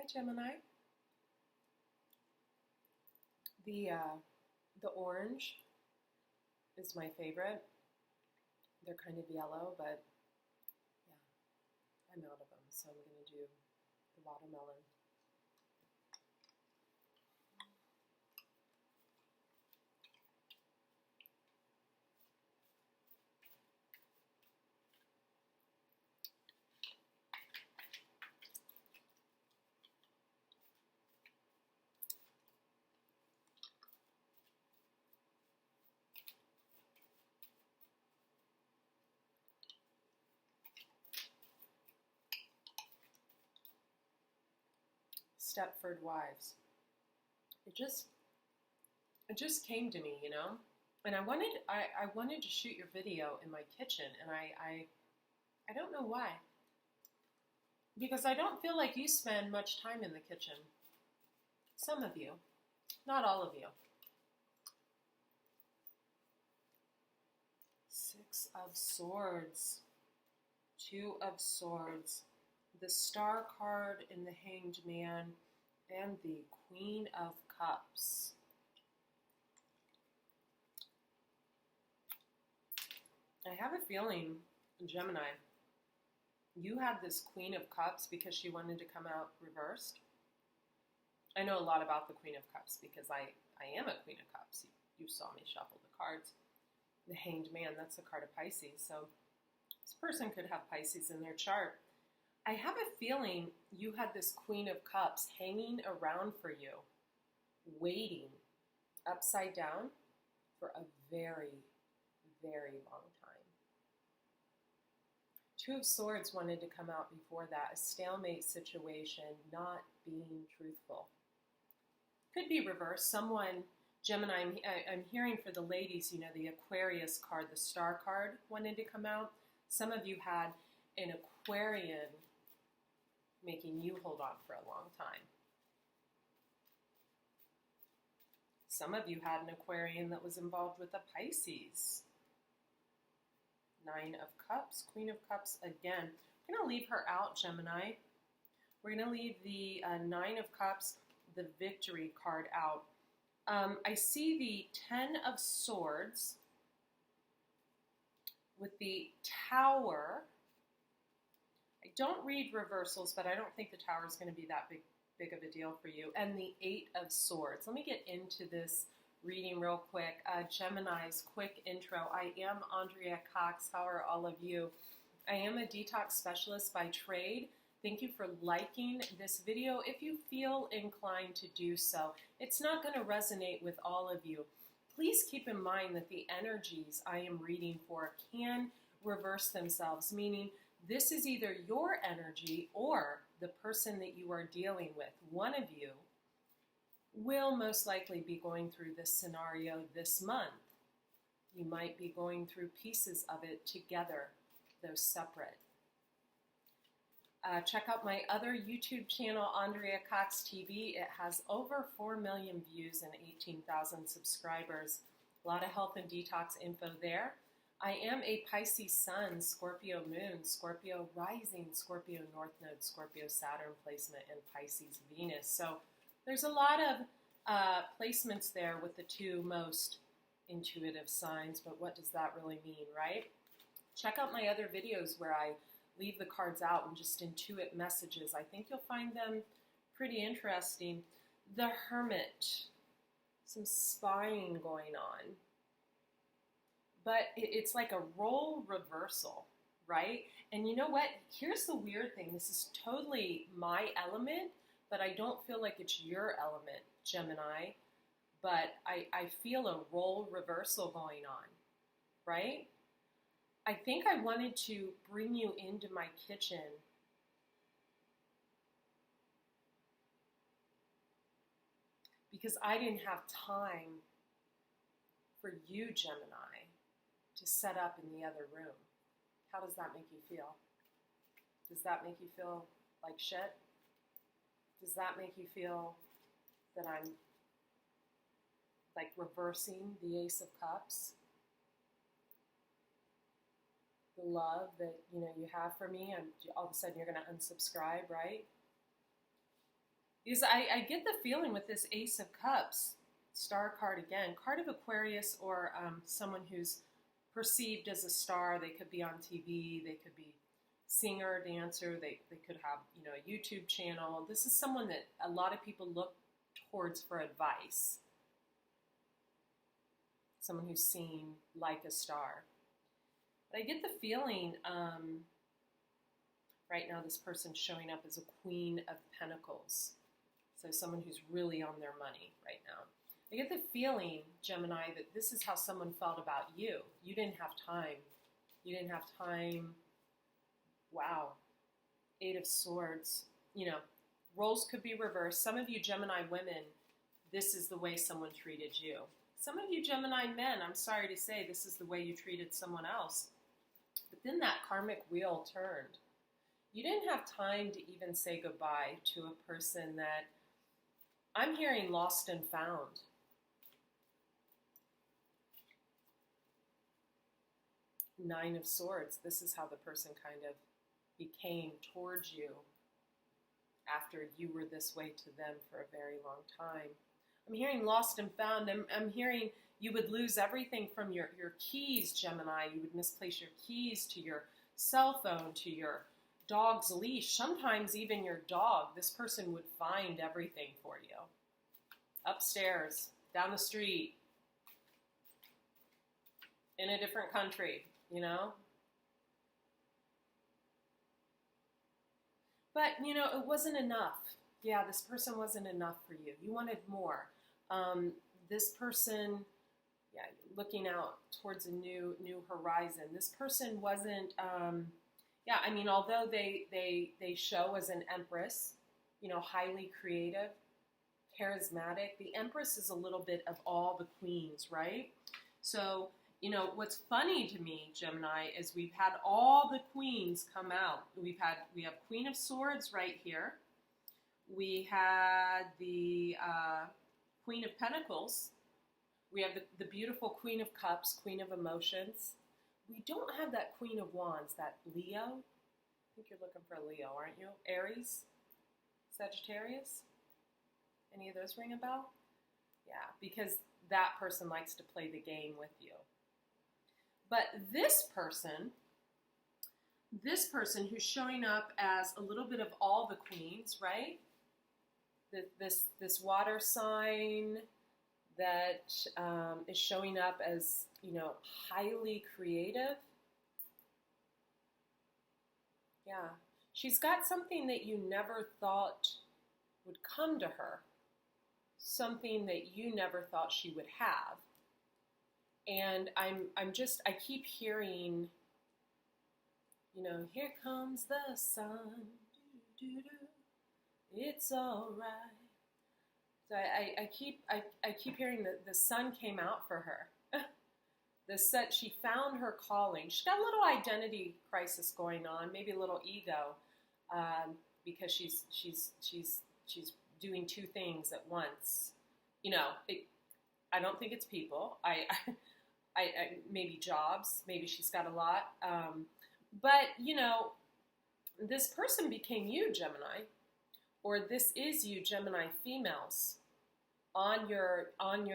Hi, Gemini. The orange is my favorite. They're kind of yellow, but yeah, I'm out of them, so I'm going to do the watermelon. Stepford wives. It just came to me, and I wanted to shoot your video in my kitchen, and I don't know why, because I don't feel like you spend much time in the kitchen. Some of you, not all of you. Six of Swords, Two of Swords, the Star card in the Hanged Man, and the Queen of Cups. I have a feeling, Gemini, you had this Queen of Cups because she wanted to come out reversed. I know a lot about the Queen of Cups because I am a Queen of Cups. You saw me shuffle the cards. The Hanged Man, that's a card of Pisces. So this person could have Pisces in their chart. I have a feeling you had this Queen of Cups hanging around for you, waiting upside down for a very, very long time. Two of Swords wanted to come out before that, a stalemate situation, not being truthful. Could be reversed. Someone, Gemini, I'm hearing for the ladies, the Aquarius card, the Star card wanted to come out. Some of you had an Aquarian making you hold on for a long time. Some of you had an Aquarian that was involved with a Pisces. Nine of Cups, Queen of Cups again. We're going to leave her out, Gemini. We're going to leave the Nine of Cups, the Victory card out. I see the Ten of Swords with the Tower. I don't read reversals, but I don't think the Tower is going to be that big of a deal for you. And the Eight of Swords. Let me get into this reading real quick. Gemini's quick intro. I am Andrea Cox. How are all of you? I am a detox specialist by trade. Thank you for liking this video if you feel inclined to do so. It's not going to resonate with all of you. Please keep in mind that the energies I am reading for can reverse themselves, meaning this is either your energy or the person that you are dealing with. One of you will most likely be going through this scenario this month. You might be going through pieces of it together, though separate. Check out my other YouTube channel, Andrea Cox TV. It has over 4 million views and 18,000 subscribers. A lot of health and detox info there. I am a Pisces Sun, Scorpio Moon, Scorpio Rising, Scorpio North Node, Scorpio Saturn placement, and Pisces Venus. So there's a lot of placements there with the two most intuitive signs, but what does that really mean, right? Check out my other videos where I leave the cards out and just intuit messages. I think you'll find them pretty interesting. The Hermit, some spying going on. But it's like a role reversal, right? And you know what? Here's the weird thing. This is totally my element, but I don't feel like it's your element, Gemini. But I feel a role reversal going on, right? I think I wanted to bring you into my kitchen because I didn't have time for you, Gemini, to set up in the other room. How does that make you feel? Does that make you feel like shit? Does that make you feel that I'm like reversing the Ace of Cups? The love that you have for me, and all of a sudden you're going to unsubscribe, right? Because I get the feeling with this Ace of Cups, star card again, card of Aquarius, or someone who's perceived as a star. They could be on TV, they could be singer, dancer, they could have, a YouTube channel. This is someone that a lot of people look towards for advice. Someone who's seen like a star. But I get the feeling right now this person's showing up as a Queen of Pentacles. So someone who's really on their money right now. I get the feeling, Gemini, that this is how someone felt about you. You didn't have time. You didn't have time. Wow. Eight of Swords. Roles could be reversed. Some of you Gemini women, this is the way someone treated you. Some of you Gemini men, I'm sorry to say, this is the way you treated someone else. But then that karmic wheel turned. You didn't have time to even say goodbye to a person that I'm hearing lost and found. Nine of Swords. This is how the person kind of became towards you after you were this way to them for a very long time. I'm hearing lost and found. I'm hearing you would lose everything from your keys, Gemini. You would misplace your keys to your cell phone, to your dog's leash, sometimes even your dog. This person would find everything for you. Upstairs, down the street, in a different country, But, it wasn't enough. Yeah, this person wasn't enough for you. You wanted more. This person, looking out towards a new horizon. This person wasn't, although they show as an empress, highly creative, charismatic, the empress is a little bit of all the queens, right? So, what's funny to me, Gemini, is we've had all the queens come out. We have Queen of Swords right here. We had the Queen of Pentacles. We have the beautiful Queen of Cups, Queen of Emotions. We don't have that Queen of Wands, that Leo. I think you're looking for a Leo, aren't you? Aries? Sagittarius? Any of those ring a bell? Yeah, because that person likes to play the game with you. But this person who's showing up as a little bit of all the queens, right? This water sign that is showing up as, highly creative. Yeah. She's got something that you never thought would come to her. Something that you never thought she would have. And I keep hearing, here comes the sun, it's all right. So I keep hearing that the sun came out for her. She found her calling. She's got a little identity crisis going on, maybe a little ego, because she's doing two things at once. I don't think it's people. I maybe jobs. Maybe she's got a lot. But this person became you, Gemini, or this is you, Gemini females. On your, I'm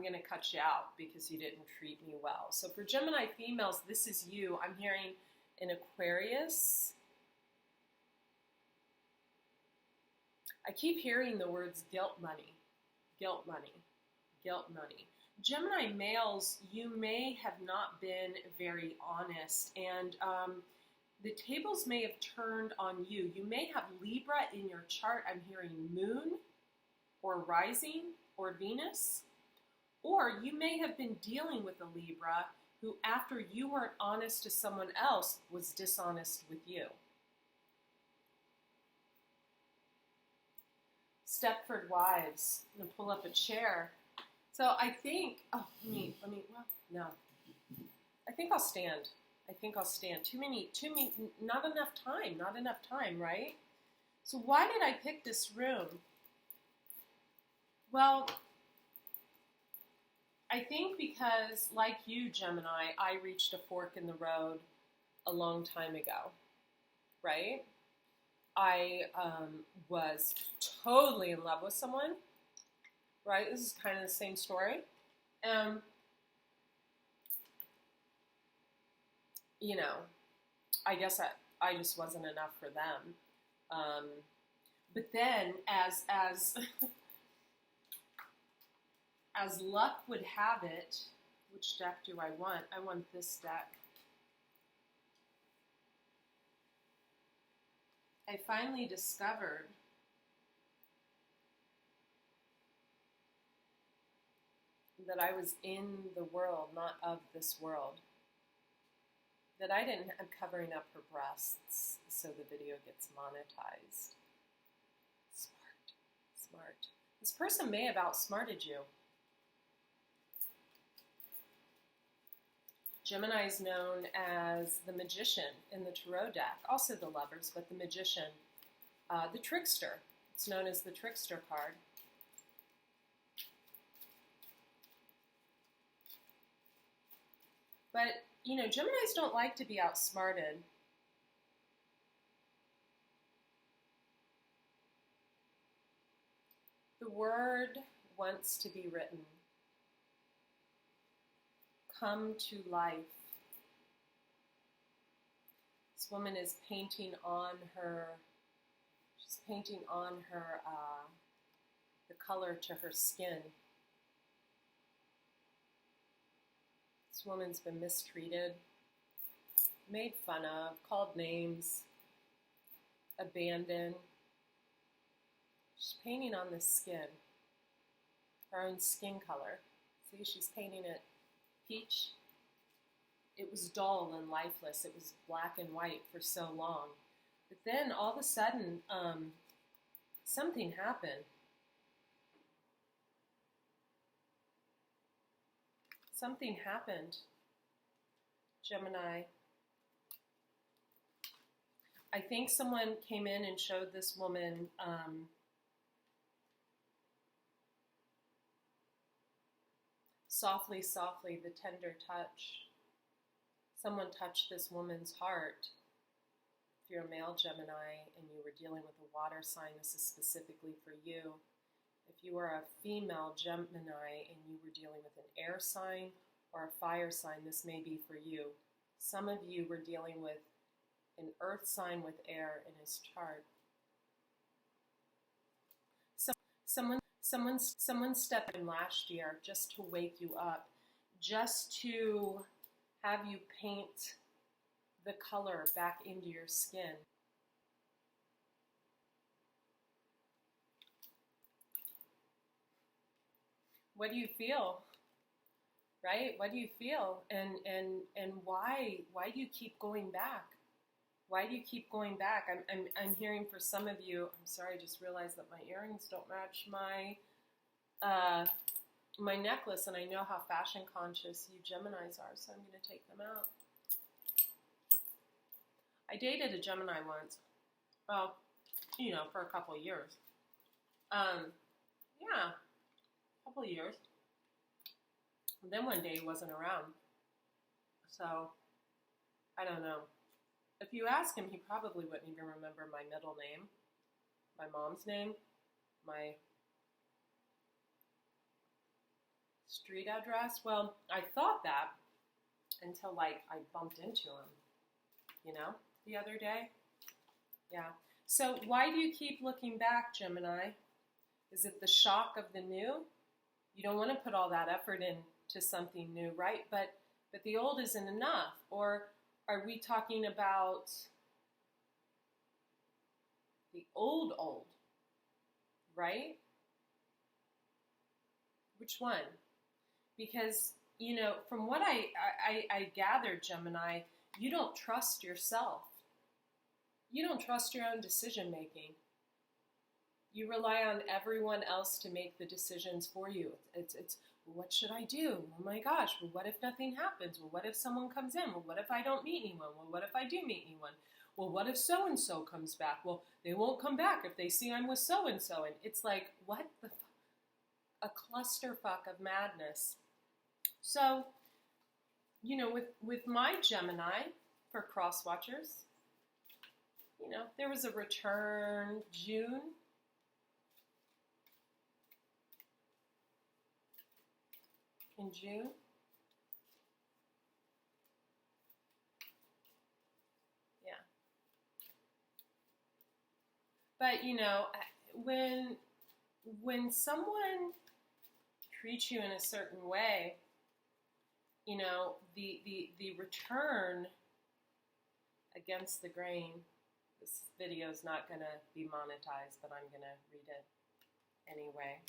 going to cut you out because you didn't treat me well. So for Gemini females, this is you. I'm hearing an Aquarius. I keep hearing the words guilt money, guilt money, guilt money. Gemini males, you may have not been very honest, and the tables may have turned on you. You may have Libra in your chart. I'm hearing Moon or Rising or Venus. Or you may have been dealing with a Libra who, after you weren't honest to someone else, was dishonest with you. Stepford wives. I'm going to pull up a chair. So I think, no. I think I'll stand. Not enough time, right? So why did I pick this room? Well, I think because, like you, Gemini, I reached a fork in the road a long time ago, right? I was totally in love with someone, right? This is kind of the same story. You know, I guess I just wasn't enough for them. But then, as as luck would have it, which deck do I want? I want this deck. I finally discovered that I was in the world, not of this world. That I didn't, I'm covering up her breasts so the video gets monetized. Smart, smart. This person may have outsmarted you. Gemini is known as the magician in the tarot deck, also the lovers, but the magician, the trickster. It's known as the trickster card. But, you know, Geminis don't like to be outsmarted. The word wants to be written. Come to life. This woman is painting on her, she's painting on her, the color to her skin. This woman's been mistreated, made fun of, called names, abandoned. She's painting on the skin, her own skin color. See, she's painting it peach. It was dull and lifeless. It was black and white for so long. But then all of a sudden, something happened. Something happened, Gemini. I think someone came in and showed this woman softly, softly, the tender touch. Someone touched this woman's heart. If you're a male Gemini and you were dealing with a water sign, this is specifically for you. If you are a female Gemini and you were dealing with an air sign or a fire sign, this may be for you. Some of you were dealing with an earth sign with air in his chart. Someone stepped in last year just to wake you up, just to have you paint the color back into your skin. What do you feel? Right? What do you feel? And why do you keep going back? Why do you keep going back? I'm hearing for some of you, I'm sorry, I just realized that my earrings don't match my my necklace, and I know how fashion conscious you Geminis are, so I'm going to take them out. I dated a Gemini once. Well, you know, for a couple of years. Yeah, a couple of years. And then one day he wasn't around. So, I don't know. If you ask him, he probably wouldn't even remember my middle name, my mom's name, my street address. Well, I thought that until, like, I bumped into him, you know, the other day. Yeah. So why do you keep looking back, Gemini? Is it the shock of the new? You don't want to put all that effort into something new, right? But the old isn't enough. Or are we talking about the old, right? Which one? Because, you know, from what I gathered, Gemini, you don't trust yourself. You don't trust your own decision making. You rely on everyone else to make the decisions for you. It's well, what should I do? Oh my gosh, well, what if nothing happens? Well, what if someone comes in? Well, what if I don't meet anyone? Well, what if I do meet anyone? Well, what if so-and-so comes back? Well, they won't come back if they see I'm with so-and-so. And it's like, what the a clusterfuck of madness. So, you know, with my Gemini, for cross watchers, there was a return June. In June. Yeah. But, when someone treats you in a certain way, the return against the grain, this video is not going to be monetized, but I'm going to read it anyway.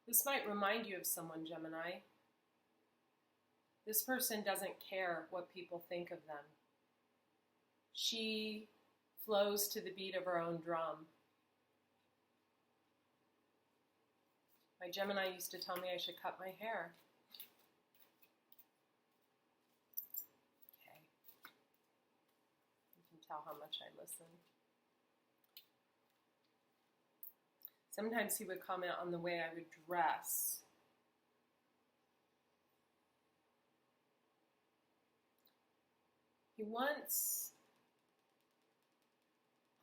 This might remind you of someone, Gemini. This person doesn't care what people think of them. She flows to the beat of her own drum. My Gemini used to tell me I should cut my hair. Okay. You can tell how much I listen. Sometimes he would comment on the way I would dress. He once,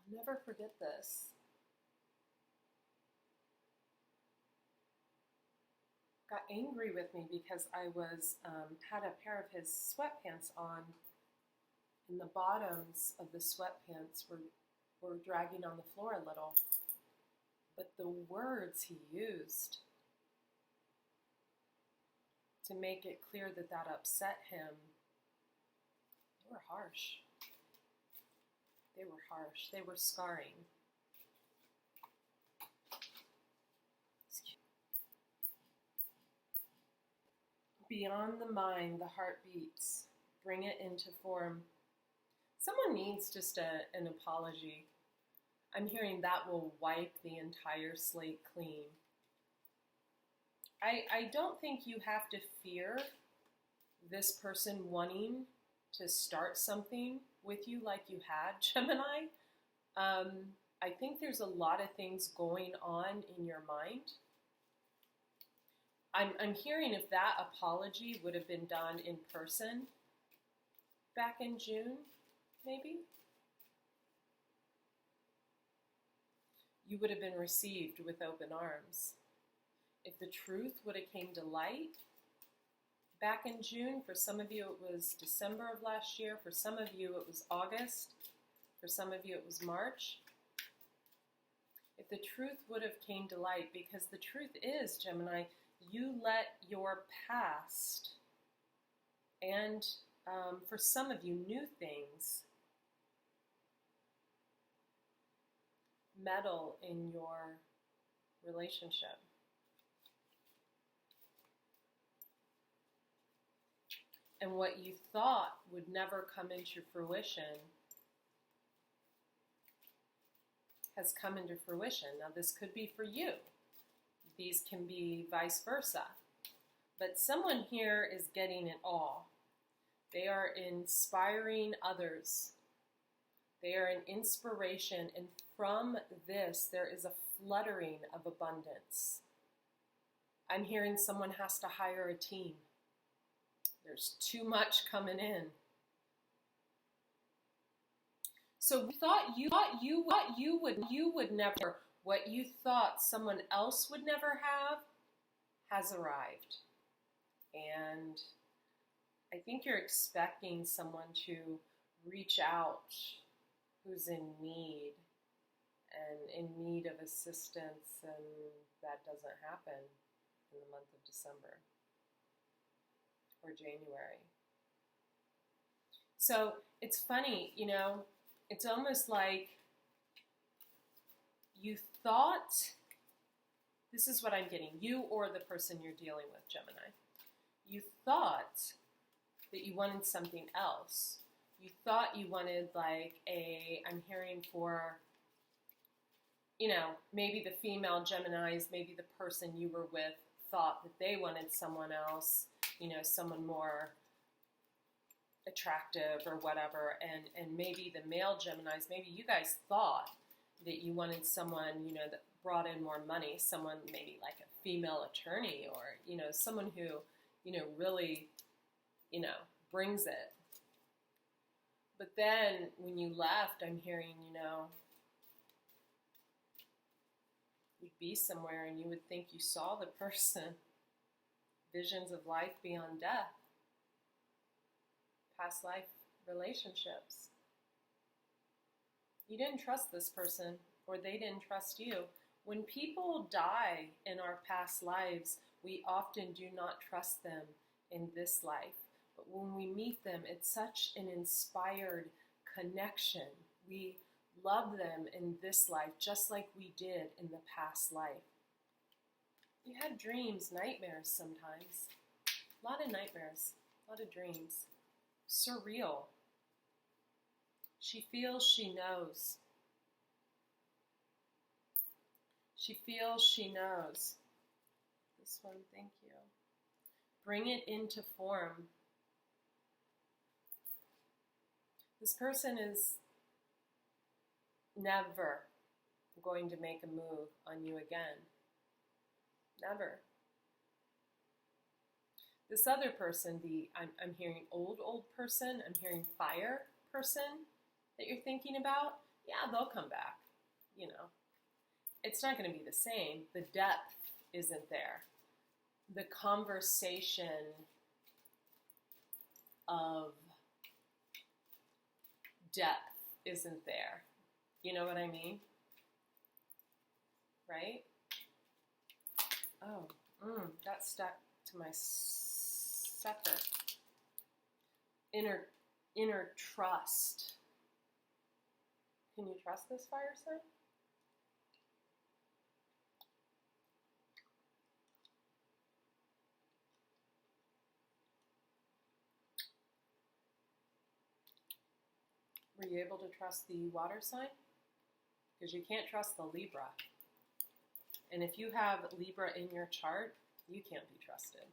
I'll never forget this. Got angry with me because I was had a pair of his sweatpants on, and the bottoms of the sweatpants were dragging on the floor a little. But the words he used to make it clear that that upset him, they were harsh. They were harsh. They were scarring. Beyond the mind, the heart beats. Bring it into form. Someone needs just an apology. I'm hearing that will wipe the entire slate clean. I don't think you have to fear this person wanting to start something with you like you had, Gemini. I think there's a lot of things going on in your mind. I'm hearing if that apology would have been done in person back in June, maybe, you would have been received with open arms. If the truth would have came to light back in June, for some of you it was December of last year, for some of you it was August, for some of you it was March. If the truth would have came to light, because the truth is, Gemini, you let your past and for some of you new things meddle in your relationship. And what you thought would never come into fruition has come into fruition. Now, this could be for you. These can be vice versa. But someone here is getting it all. They are inspiring others. They are an inspiration, and from this, there is a fluttering of abundance. I'm hearing someone has to hire a team. There's too much coming in. So what you thought someone else would never have has arrived. And I think you're expecting someone to reach out who's in need and in need of assistance, and that doesn't happen in the month of December or January. So it's funny, it's almost like you thought, this is what I'm getting, you or the person you're dealing with, Gemini. You thought that you wanted something else. You thought you wanted I'm hearing for, maybe the female Geminis, maybe the person you were with thought that they wanted someone else, someone more attractive or whatever, and maybe the male Geminis, maybe you guys thought that you wanted someone, that brought in more money, someone maybe like a female attorney, or, someone who, really, brings it. But then when you left, I'm hearing, you'd be somewhere and you would think you saw the person. Visions of life beyond death. Past life relationships. You didn't trust this person, or they didn't trust you. When people die in our past lives, we often do not trust them in this life. But when we meet them, it's such an inspired connection. We love them in this life just like we did in the past life. You had dreams, nightmares sometimes. A lot of nightmares, a lot of dreams. Surreal. She feels she knows. She feels she knows. This one, thank you. Bring it into form. This person is never going to make a move on you again. Never. This other person, I'm hearing old person, I'm hearing fire person that you're thinking about, yeah, they'll come back, It's not going to be the same. The depth isn't there. The conversation of depth isn't there. You know what I mean? Right? Oh, got stuck to my sucker. Inner trust. Can you trust this fire sign? Were you able to trust the water sign? Because you can't trust the Libra. And if you have Libra in your chart, you can't be trusted.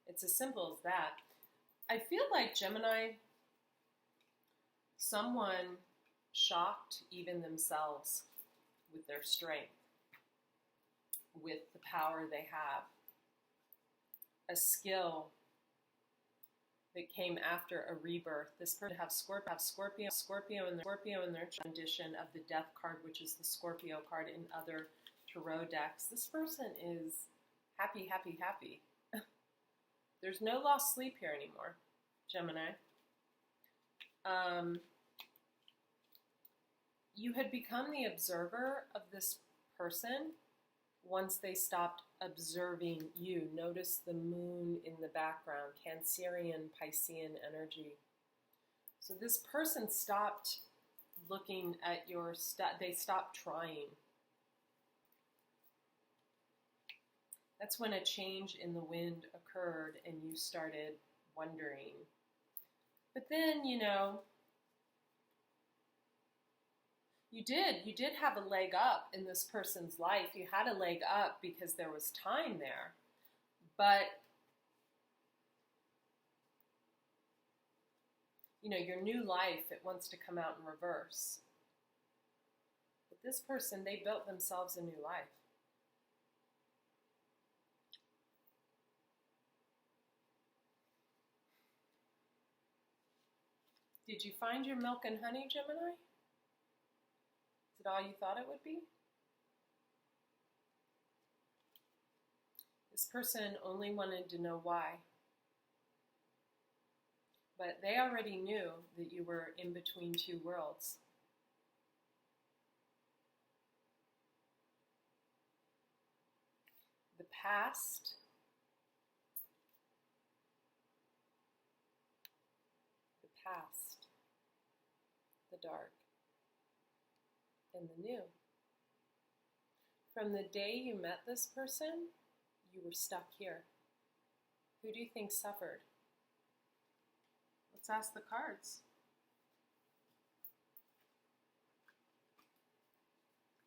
It's as simple as that. I feel like Gemini, someone shocked even themselves with their strength, with the power they have. A skill that came after a rebirth. This person have Scorpio in their condition of the Death card, which is the Scorpio card in other tarot decks. This person is happy, happy, happy. There's no lost sleep here anymore, Gemini. You had become the observer of this person once they stopped observing you. Notice the moon in the background, Cancerian, Piscean energy. So this person stopped looking at your stuff. They stopped trying. That's when a change in the wind occurred and you started wondering. But then, you did have a leg up in this person's life. You had a leg up because there was time there. But, your new life, it wants to come out in reverse. But this person, they built themselves a new life. Did you find your milk and honey, Gemini? Is it all you thought it would be? This person only wanted to know why. But they already knew that you were in between two worlds. The past, the dark, and the new. From the day you met this person, you were stuck here. Who do you think suffered? Let's ask the cards.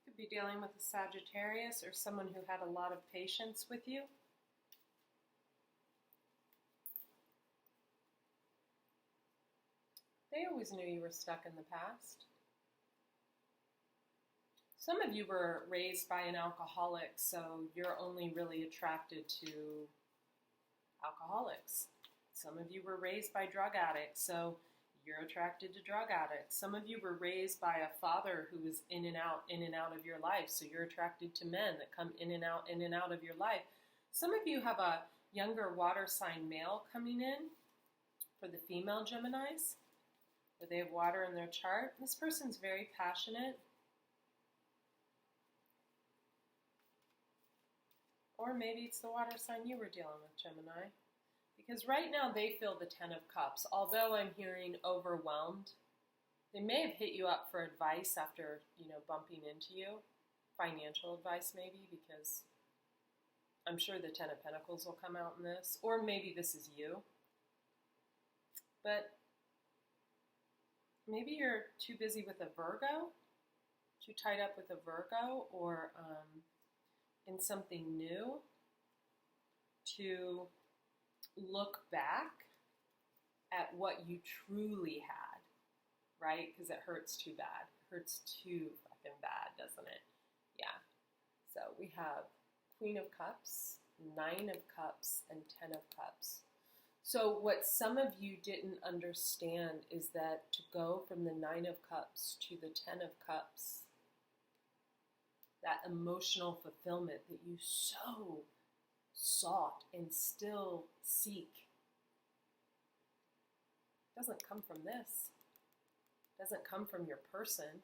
You could be dealing with a Sagittarius or someone who had a lot of patience with you. They always knew you were stuck in the past. Some of you were raised by an alcoholic, so you're only really attracted to alcoholics. Some of you were raised by drug addicts, so You're attracted to drug addicts. Some of you were raised by a father who was in and out of your life. So you're attracted to men that come in and out of your life. Some of you have a younger water sign male coming in for the female Geminis, where they have water in their chart. This person's very passionate. Or maybe it's the water sign you were dealing with, Gemini. Because right now they feel the Ten of Cups. Although I'm hearing overwhelmed, they may have hit you up for advice after, bumping into you. Financial advice maybe, because I'm sure the Ten of Pentacles will come out in this. Or maybe this is you. But maybe you're too busy with a Virgo, too tied up with a Virgo, or in something new to look back at what you truly had, right? Because it hurts too bad. It hurts too fucking bad, doesn't it? Yeah. So we have Queen of Cups, Nine of Cups, and Ten of Cups. So what some of you didn't understand is that to go from the Nine of Cups to the Ten of Cups, that emotional fulfillment that you so sought and still seek, doesn't come from this. Doesn't come from your person.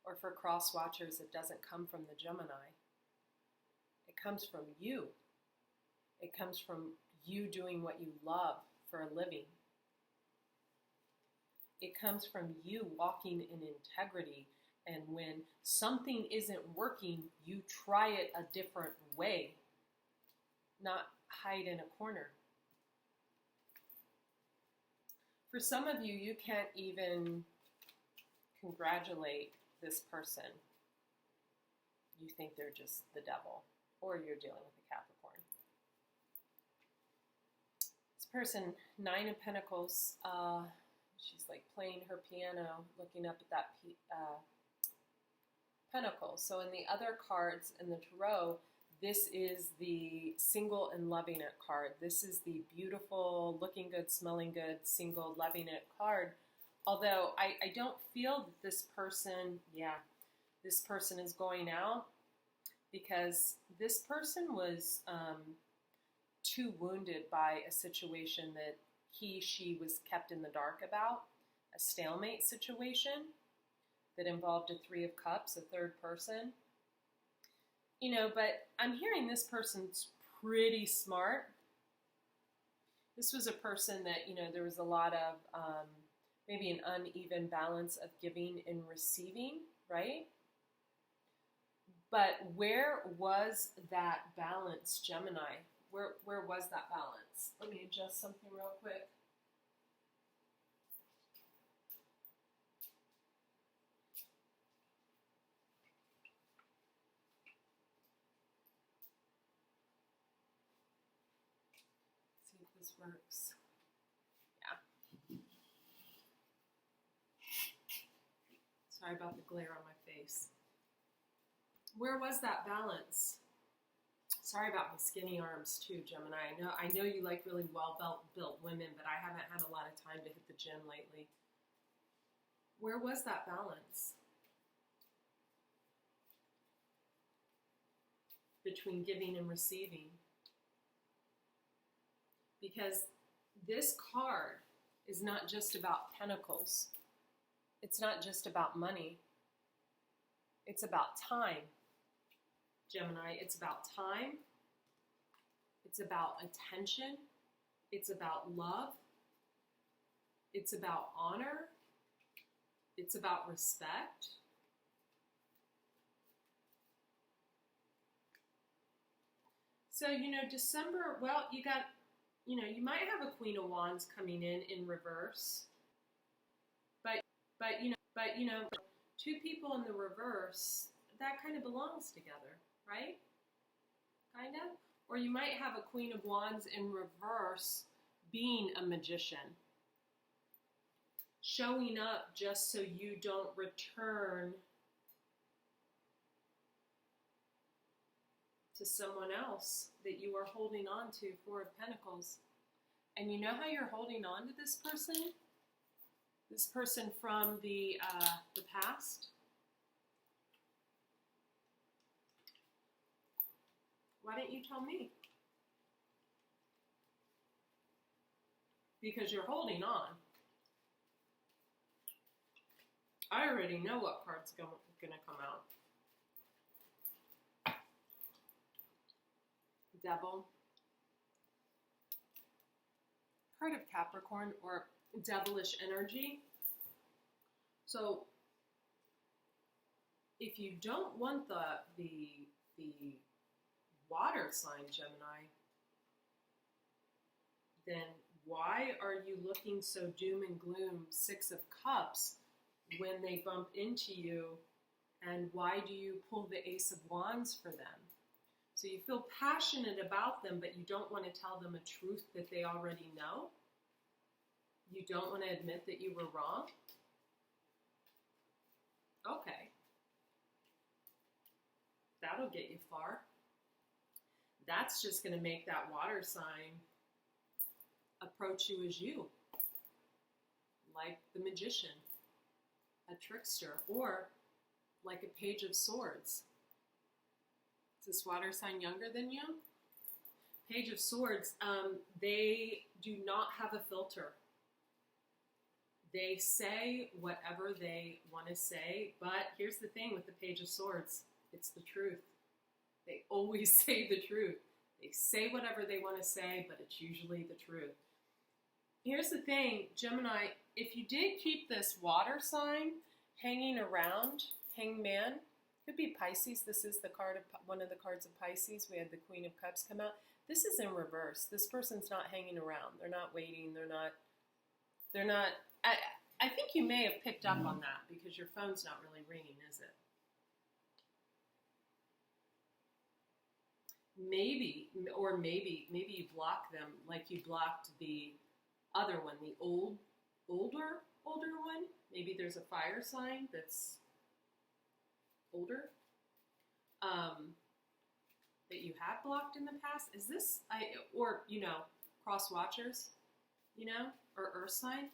Or for cross watchers, it doesn't come from the Gemini. It comes from you. It comes from you doing what you love for a living. It comes from you walking in integrity. And when something isn't working, you try it a different way. Not hide in a corner. For some of you, you can't even congratulate this person. You think they're just the devil, or you're dealing with a Capricorn. This person, Nine of Pentacles, she's like playing her piano, looking up at that pentacle. So in the other cards in the tarot, this is the single and loving it card. This is the beautiful, looking good, smelling good, single, loving it card. Although I don't feel that this person is going out, because this person was too wounded by a situation that she was kept in the dark about, a stalemate situation that involved a Three of Cups, a third person. But I'm hearing this person's pretty smart. This was a person that, there was a lot of maybe an uneven balance of giving and receiving, right? But where was that balance, Gemini? Where was that balance? Let me adjust something real quick. See if this works. Yeah. Sorry about the glare on my face. Where was that balance? Sorry about my skinny arms too, Gemini. I know you like really well-built women, but I haven't had a lot of time to hit the gym lately. Where was that balance between giving and receiving? Because this card is not just about pentacles. It's not just about money. It's about time. Gemini, it's about time, it's about attention, it's about love, it's about honor, it's about respect. So, December, well, you got, you might have a Queen of Wands coming in reverse, but two people in the reverse, that kind of belongs together. Right? Kind of? Or you might have a Queen of Wands in reverse being a magician. Showing up just so you don't return to someone else that you are holding on to, Four of Pentacles. And you know how you're holding on to this person? This person from the past. Why didn't you tell me? Because you're holding on. I already know what card's going to come out. Devil. Card of Capricorn, or devilish energy. So if you don't want the water sign, Gemini, then why are you looking so doom and gloom, Six of Cups, when they bump into you? And why do you pull the Ace of Wands for them? So you feel passionate about them, but you don't want to tell them a truth that they already know. You don't want to admit that you were wrong. Okay. That'll get you far. That's just going to make that water sign approach you as you. Like the magician, a trickster, or like a Page of Swords. Is this water sign younger than you? Page of Swords, they do not have a filter. They say whatever they want to say, but here's the thing with the Page of Swords, it's the truth. They always say the truth. They say whatever they want to say, but it's usually the truth. Here's the thing, Gemini, if you did keep this water sign hanging around, Hangman, could be Pisces. This is the card of one of the cards of Pisces. We had the Queen of Cups come out. This is in reverse. This person's not hanging around. They're not waiting. They're not. I think you may have picked up on that because your phone's not really ringing, is it? Maybe you block them like you blocked the other one, the older one. Maybe there's a fire sign that's older that you have blocked in the past. Is this or cross watchers, or earth sign?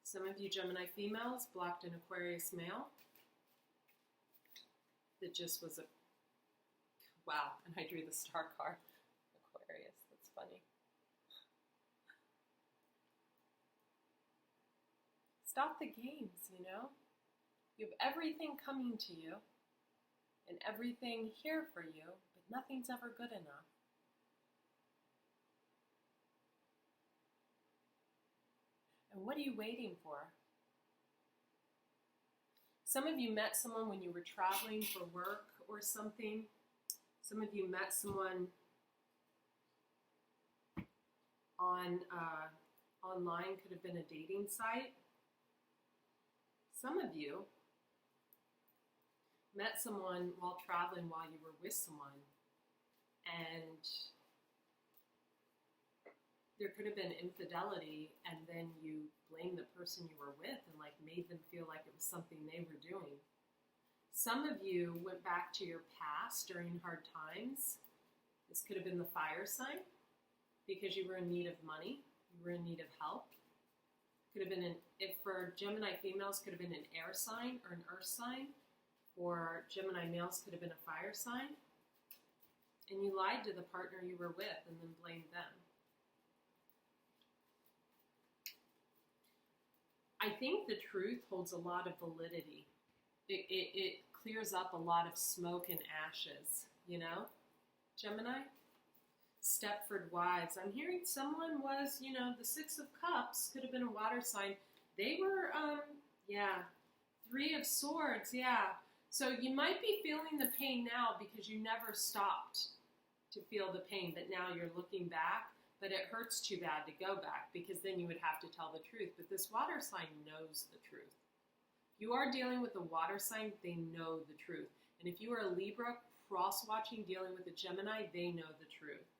Some of you Gemini females blocked an Aquarius male that just was wow, and I drew the star card. Aquarius, that's funny. Stop the games, You have everything coming to you and everything here for you, but nothing's ever good enough. And what are you waiting for? Some of you met someone when you were traveling for work or something. Some of you met someone online, could have been a dating site. Some of you met someone while traveling while you were with someone, and there could have been infidelity, and then you blamed the person you were with and made them feel like it was something they were doing. Some of you went back to your past during hard times. This could have been the fire sign because you were in need of money, you were in need of help. Could have been if for Gemini females, could have been an air sign or an earth sign. For Gemini males, could have been a fire sign. And you lied to the partner you were with and then blamed them. I think the truth holds a lot of validity. It clears up a lot of smoke and ashes, Gemini? Stepford wives. I'm hearing someone was, the Six of Cups, could have been a water sign. They were, Three of Swords, yeah. So you might be feeling the pain now because you never stopped to feel the pain, but now you're looking back, but it hurts too bad to go back because then you would have to tell the truth. But this water sign knows the truth. If you are dealing with a water sign, they know the truth. And if you are a Libra, cross-watching, dealing with a Gemini, they know the truth.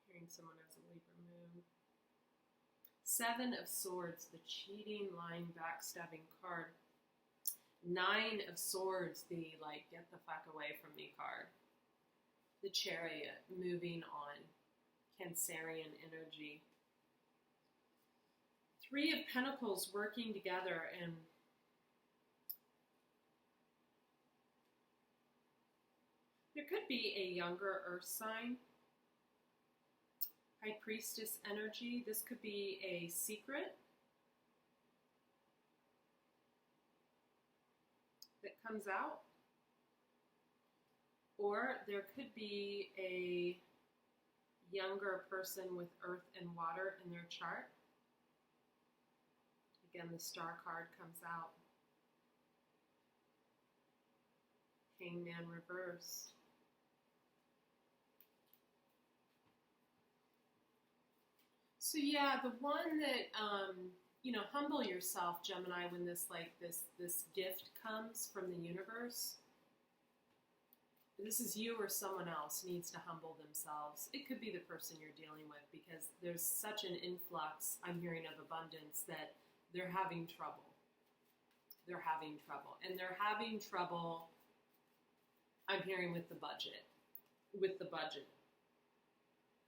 Hearing someone has a Libra moon. Seven of Swords, the cheating, lying, backstabbing card. Nine of Swords, the get the fuck away from me card. the Chariot, moving on, Cancerian energy. Three of Pentacles working together, and there could be a younger earth sign. High Priestess energy. This could be a secret that comes out. Or there could be a younger person with earth and water in their chart. Again, the Star card comes out. Hangman reverse. So yeah, the one that, humble yourself, Gemini, when this gift comes from the universe. This is you or someone else needs to humble themselves. It could be the person you're dealing with, because there's such an influx, I'm hearing, of abundance that they're having trouble. They're having trouble. And they're having trouble, I'm hearing, with the budget. With the budget.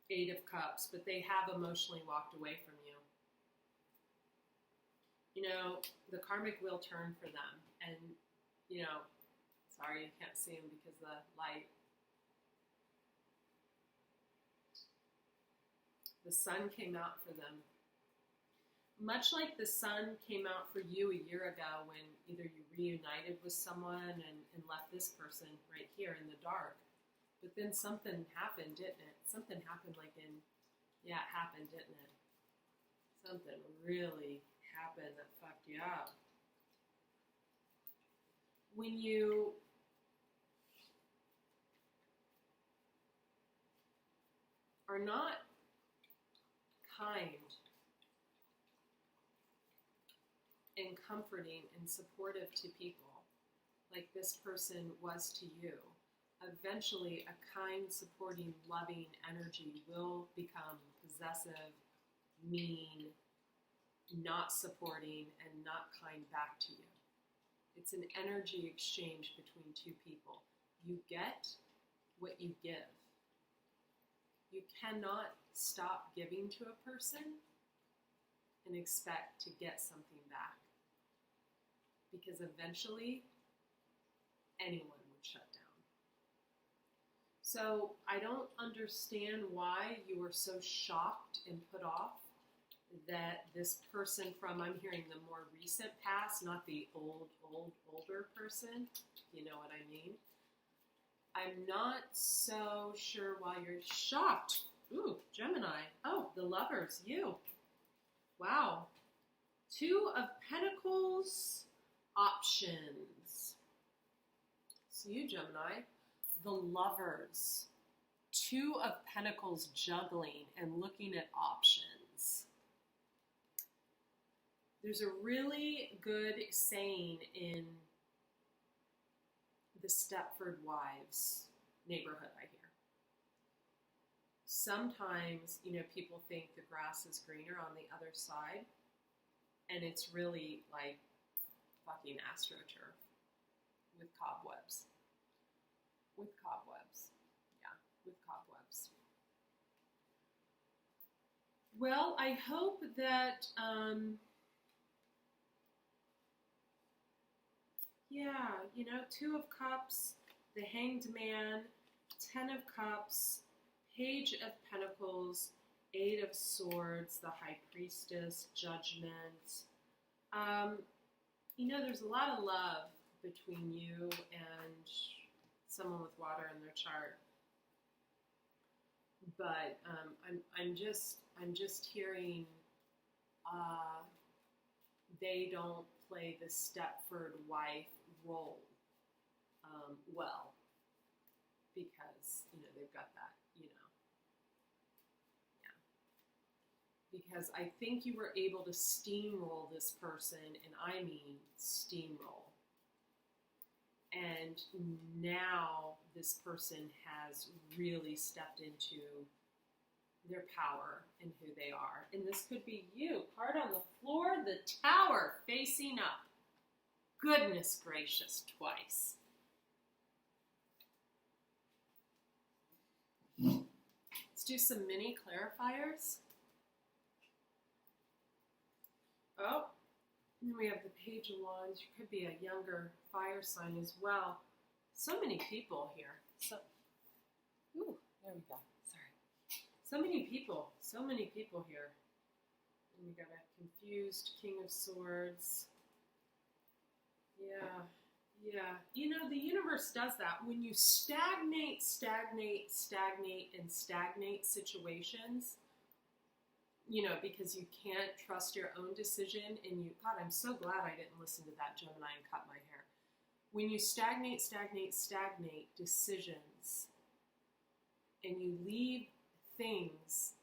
8 of Cups. But they have emotionally walked away from you. You know, the karmic will turn for them. And, sorry, you can't see them because of the light. The sun came out for them. Much like the sun came out for you a year ago when either you reunited with someone and left this person right here in the dark. But then something happened, didn't it? Something happened it happened, didn't it? Something really happened that fucked you up. When you are not kind and comforting and supportive to people, like this person was to you, eventually a kind, supporting, loving energy will become possessive, mean, not supporting, and not kind back to you. It's an energy exchange between two people. You get what you give. You cannot stop giving to a person and expect to get something back, because eventually anyone would shut down. So I don't understand why you were so shocked and put off that this person from, I'm hearing, the more recent past, not the older person, you know what I mean. I'm not so sure why you're shocked. Ooh, Gemini. Oh, the Lovers, you. Wow. 2 of Pentacles, options. So you, Gemini, the Lovers. 2 of Pentacles, juggling and looking at options. There's a really good saying in the Stepford wives neighborhood, I hear. Sometimes, people think the grass is greener on the other side, and it's really like fucking AstroTurf with cobwebs. With cobwebs. Yeah, with cobwebs. Well, I hope that, 2 of Cups, the Hanged Man, 10 of Cups, Page of Pentacles, 8 of Swords, the High Priestess, Judgment. There's a lot of love between you and someone with water in their chart. But I'm just hearing they don't play the Stepford wife role well, because they've got that, because I think you were able to steamroll this person, and I mean steamroll. And now this person has really stepped into their power and who they are. And this could be you. Card on the floor, the Tower facing up. Goodness gracious, twice. do some mini clarifiers. Oh, and then we have the Page of Wands. You could be a younger fire sign as well. So many people here. Ooh, there we go. Sorry. So many people here. And we got a confused King of Swords. Yeah. You know, the universe does that. When you stagnate situations, you know, because you can't trust your own decision, and God, I'm so glad I didn't listen to that Gemini and cut my hair. When you stagnate decisions, and you leave things,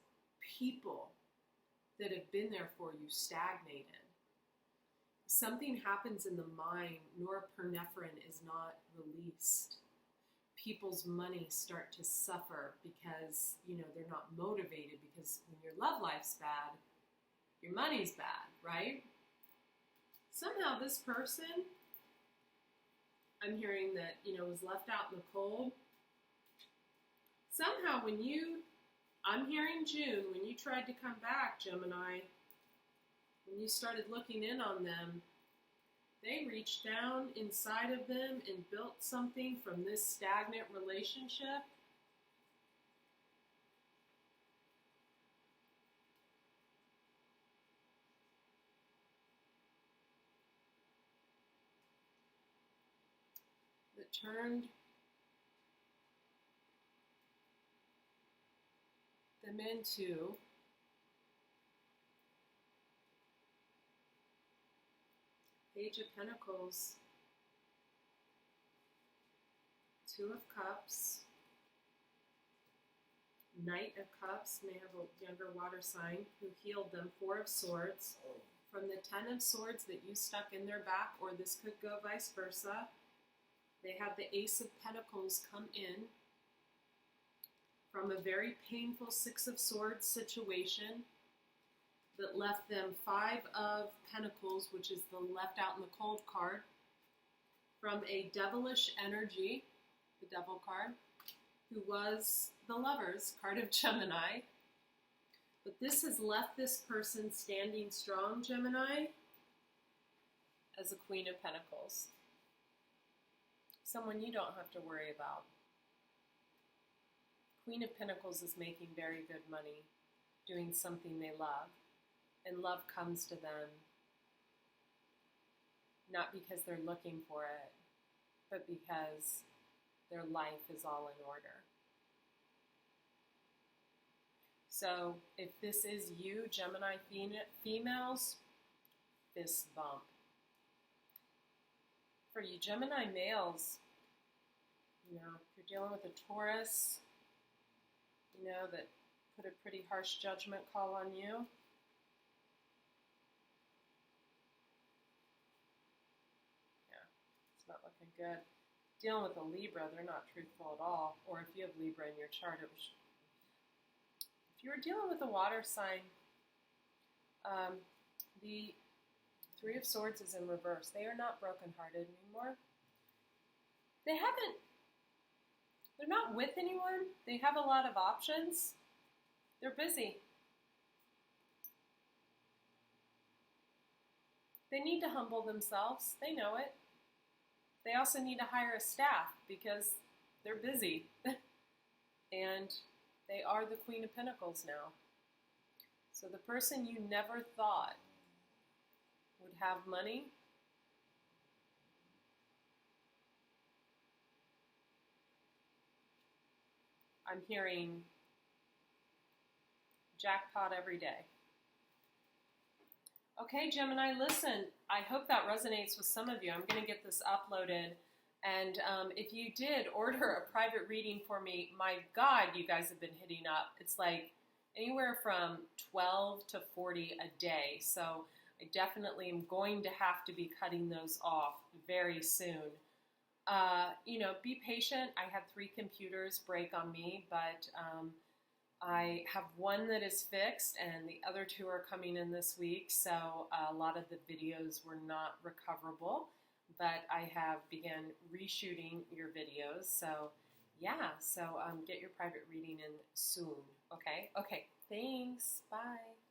people that have been there for you stagnated, something happens in the mind, norepinephrine is not released. People's money start to suffer because, you know, they're not motivated, because when your love life's bad, your money's bad, right? Somehow this person, I'm hearing that, you know, was left out in the cold. Somehow I'm hearing June, when you tried to come back, Gemini, when you started looking in on them, they reached down inside of them and built something from this stagnant relationship. That turned them into Page of Pentacles, Two of Cups, Knight of Cups, may have a younger water sign who healed them, Four of Swords, from the Ten of Swords that you stuck in their back, or this could go vice versa. They had the Ace of Pentacles come in from a very painful Six of Swords situation that left them Five of Pentacles, which is the left out in the cold card, from a devilish energy, the Devil card, who was the Lovers card of Gemini. But this has left this person standing strong, Gemini, as a Queen of Pentacles. Someone you don't have to worry about. Queen of Pentacles is making very good money, doing something they love. And love comes to them, not because they're looking for it, but because their life is all in order. So if this is you, Gemini females, fist bump. For you Gemini males, you know, if you're dealing with a Taurus, you know, that put a pretty harsh judgment call on you, not looking good. Dealing with a Libra, they're not truthful at all. Or if you have Libra in your chart, if you're dealing with a water sign, the Three of Swords is in reverse. They are not brokenhearted anymore. They're not with anyone. They have a lot of options. They're busy. They need to humble themselves. They know it. They also need to hire a staff because they're busy. And they are the Queen of Pentacles now. So the person you never thought would have money, I'm hearing jackpot every day. Okay, Gemini, listen, I hope that resonates with some of you. I'm going to get this uploaded. And if you did order a private reading for me, my God, you guys have been hitting up. It's like anywhere from 12 to 40 a day. So I definitely am going to have to be cutting those off very soon. You know, be patient. I had 3 computers break on me, but I have one that is fixed and the other 2 are coming in this week. So a lot of the videos were not recoverable, but I have begun reshooting your videos. So yeah, so get your private reading in soon, okay? Okay, thanks. Bye.